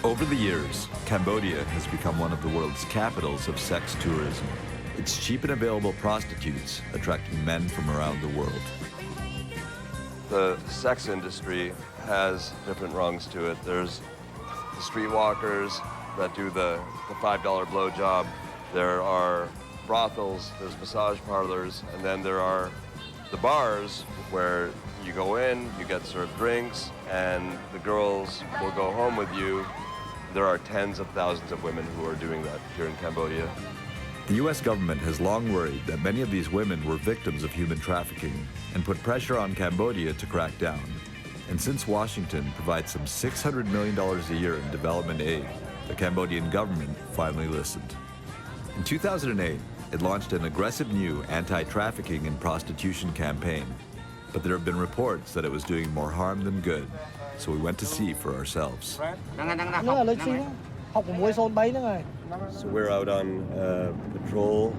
Over the years, Cambodia has become one of the world's capitals of sex tourism. It's cheap and available prostitutes attracting men from around the world. The sex industry has different rungs to it. There's the streetwalkers that do the $5 blowjob. There are brothels, there's massage parlors, and then there are the bars where you go in, you get served drinks, and the girls will go home with you. There are tens of thousands of women who are doing that here in Cambodia. The U.S. government has long worried that many of these women were victims of human trafficking and put pressure on Cambodia to crack down. And since Washington provides some $600 million a year in development aid, the Cambodian government finally listened. In 2008, it launched an aggressive new anti-trafficking and prostitution campaign. But there have been reports that it was doing more harm than good, so we went to see for ourselves. So we're out on patrol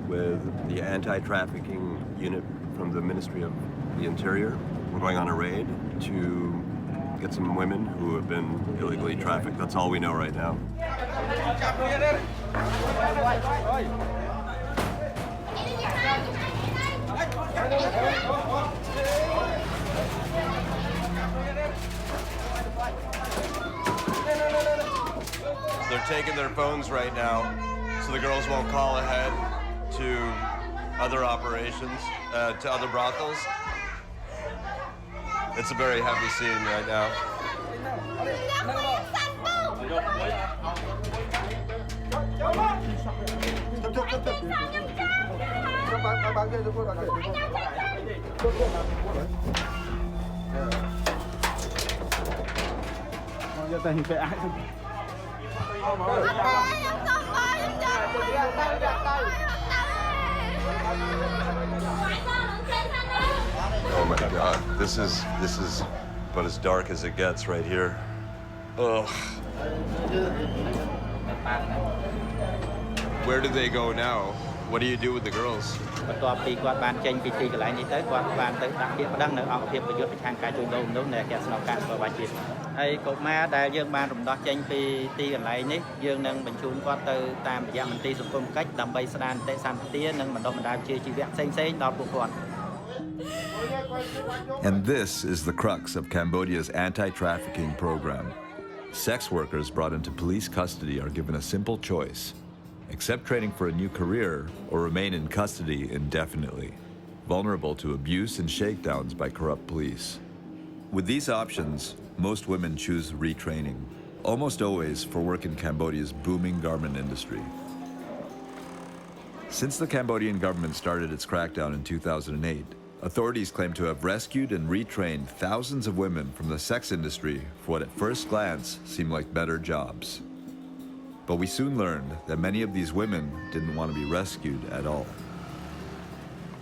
with the anti-trafficking unit from the Ministry of the Interior. We're going on a raid to get some women who have been illegally trafficked. That's all we know right now. They're taking their phones right now, so the girls won't call ahead to other operations, to other brothels. It's a very heavy scene right now. Oh my God, this is about as dark as it gets right here. Ugh. Where do they go now? What do you do with the girls? And this is the crux of Cambodia's anti-trafficking program. Sex workers brought into police custody are given a simple choice: accept training for a new career or remain in custody indefinitely, vulnerable to abuse and shakedowns by corrupt police. With these options, most women choose retraining, almost always for work in Cambodia's booming garment industry. Since the Cambodian government started its crackdown in 2008, authorities claim to have rescued and retrained thousands of women from the sex industry for what at first glance seemed like better jobs. But we soon learned that many of these women didn't want to be rescued at all.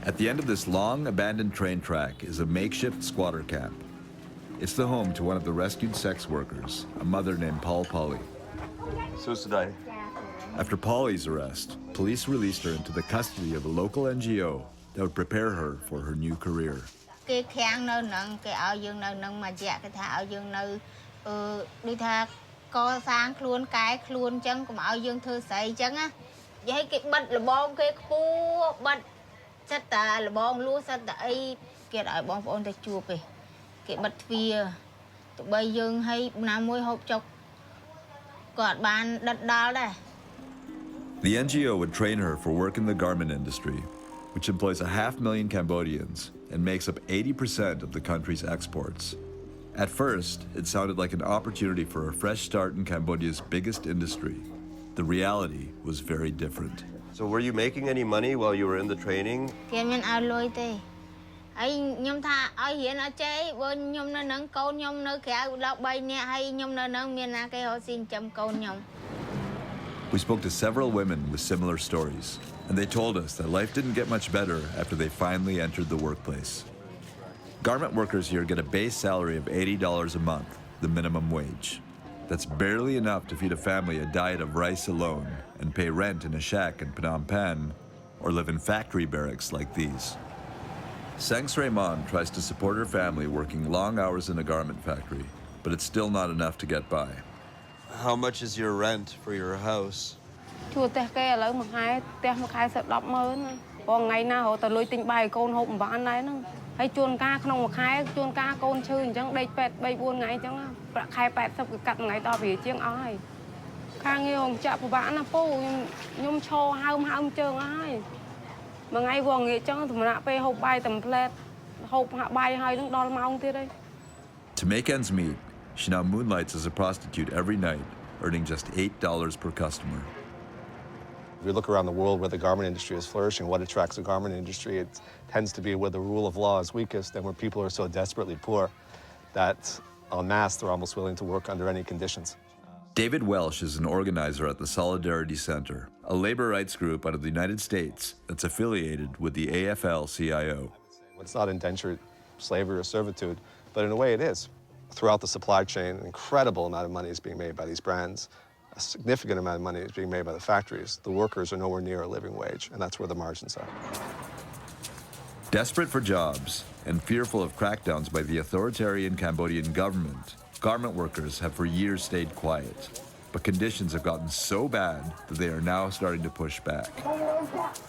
At the end of this long, abandoned train track is a makeshift squatter camp. It's the home to one of the rescued sex workers, a mother named Polly. Susadai. After Polly's arrest, police released her into the custody of a local NGO that would prepare her for her new career. The NGO would train her for work in the garment industry, which employs 500,000 Cambodians and makes up 80% of the country's exports. At first, it sounded like an opportunity for a fresh start in Cambodia's biggest industry. The reality was very different. So were you making any money while you were in the training? We spoke to several women with similar stories, and they told us that life didn't get much better after they finally entered the workplace. Garment workers here get a base salary of $80 a month, the minimum wage. That's barely enough to feed a family a diet of rice alone and pay rent in a shack in Phnom Penh or live in factory barracks like these. Sangs Raymond tries to support her family working long hours in a garment factory, but it's still not enough to get by. How much is your rent for your house? To make ends meet, she now moonlights as a prostitute every night, earning just $8 per customer. If you look around the world where the garment industry is flourishing, what attracts the garment industry, it tends to be where the rule of law is weakest and where people are so desperately poor that en masse they're almost willing to work under any conditions. David Welsh is an organizer at the Solidarity Center, a labor rights group out of the United States that's affiliated with the AFL-CIO. It's not indentured slavery or servitude, but in a way it is. Throughout the supply chain, an incredible amount of money is being made by these brands. A significant amount of money is being made by the factories. The workers are nowhere near a living wage, and that's where the margins are. Desperate for jobs and fearful of crackdowns by the authoritarian Cambodian government, garment workers have for years stayed quiet. But conditions have gotten so bad that they are now starting to push back.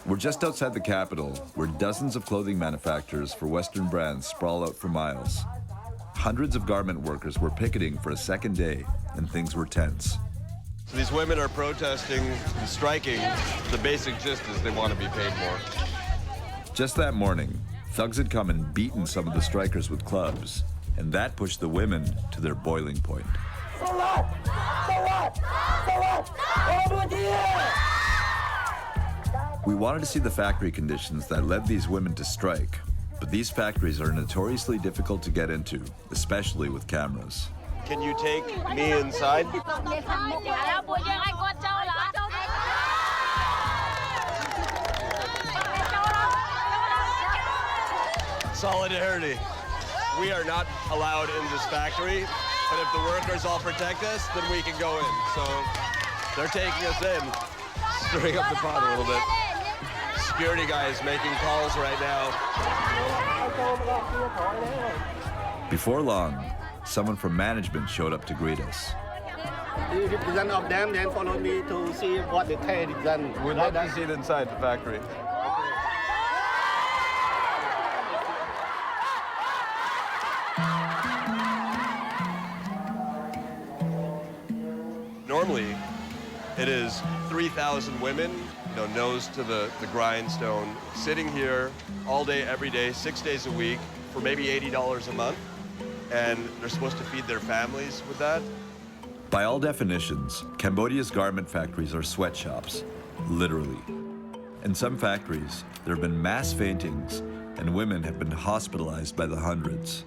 We're just outside the capital, where dozens of clothing manufacturers for Western brands sprawl out for miles. Hundreds of garment workers were picketing for a second day, and things were tense. So these women are protesting and striking. The basic gist is they want to be paid more. Just that morning, thugs had come and beaten some of the strikers with clubs, and that pushed the women to their boiling point. We wanted to see the factory conditions that led these women to strike, but these factories are notoriously difficult to get into, especially with cameras. Can you take me inside? Solidarity. We are not allowed in this factory, but if the workers all protect us, then we can go in. So they're taking us in, stirring up the pot a little bit. Security guys making calls right now. Before long, someone from management showed up to greet us. You represent of them, then follow me to see what the trade is done. We'd love to see it inside the factory. Normally, it is 3,000 women, nose to the grindstone, sitting here all day, every day, 6 days a week for maybe $80 a month, and they're supposed to feed their families with that. By all definitions, Cambodia's garment factories are sweatshops, literally. In some factories, there have been mass faintings, and women have been hospitalized by the hundreds.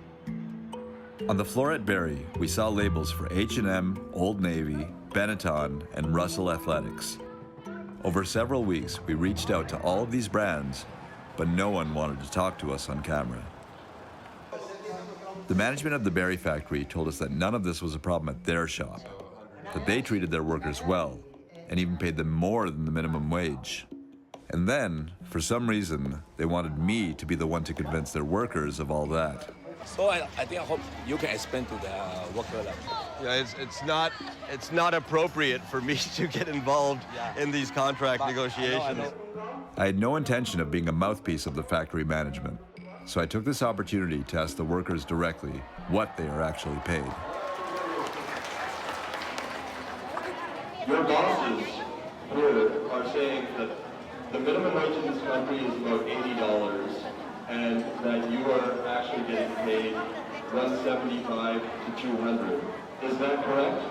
On the floor at Barrie, we saw labels for H&M, Old Navy, Benetton, and Russell Athletics. Over several weeks, we reached out to all of these brands, but no one wanted to talk to us on camera. The management of the Barrie factory told us that none of this was a problem at their shop, that they treated their workers well, and even paid them more than the minimum wage. And then, for some reason, they wanted me to be the one to convince their workers of all that. So I hope you can explain to the worker that. Yeah, it's not appropriate for me to get involved in these contract negotiations. I had no intention of being a mouthpiece of the factory management, so I took this opportunity to ask the workers directly what they are actually paid. Your bosses here are saying that the minimum wage in this country is about $80, and that you are actually getting paid $175 to $200. Is that correct?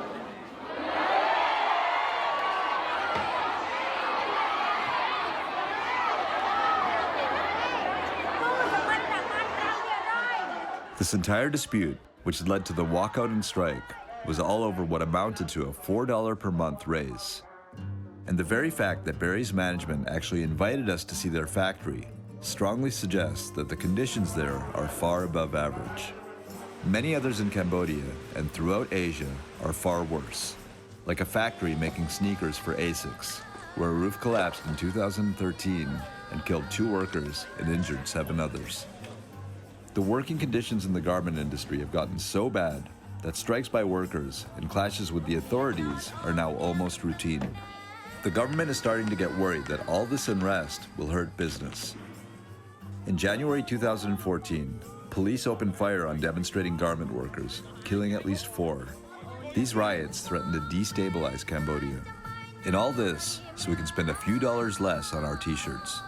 This entire dispute, which led to the walkout and strike, was all over what amounted to a $4 per month raise. And the very fact that Barry's management actually invited us to see their factory strongly suggests that the conditions there are far above average. Many others in Cambodia and throughout Asia are far worse, like a factory making sneakers for ASICS, where a roof collapsed in 2013 and killed 2 workers and injured 7 others. The working conditions in the garment industry have gotten so bad that strikes by workers and clashes with the authorities are now almost routine. The government is starting to get worried that all this unrest will hurt business. In January 2014, police opened fire on demonstrating garment workers, killing at least 4. These riots threaten to destabilize Cambodia. And all this so we can spend a few dollars less on our t-shirts.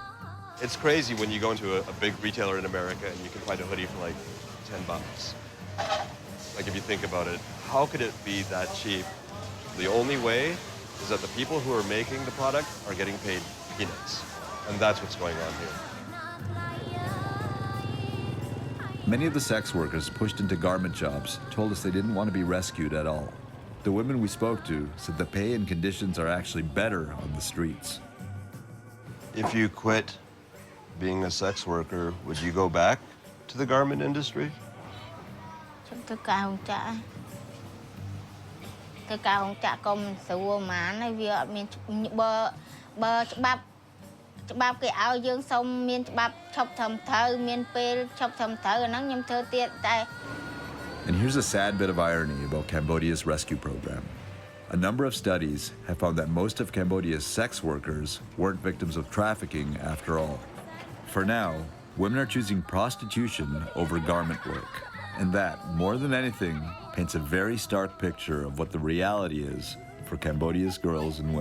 It's crazy when you go into a big retailer in America and you can find a hoodie for like $10. Like if you think about it, how could it be that cheap? The only way is that the people who are making the product are getting paid peanuts. And that's what's going on here. Many of the sex workers pushed into garment jobs told us they didn't want to be rescued at all. The women we spoke to said the pay and conditions are actually better on the streets. If you quit being a sex worker, would you go back to the garment industry? And here's a sad bit of irony about Cambodia's rescue program. A number of studies have found that most of Cambodia's sex workers weren't victims of trafficking after all. For now, women are choosing prostitution over garment work. And that, more than anything, paints a very stark picture of what the reality is for Cambodia's girls and women.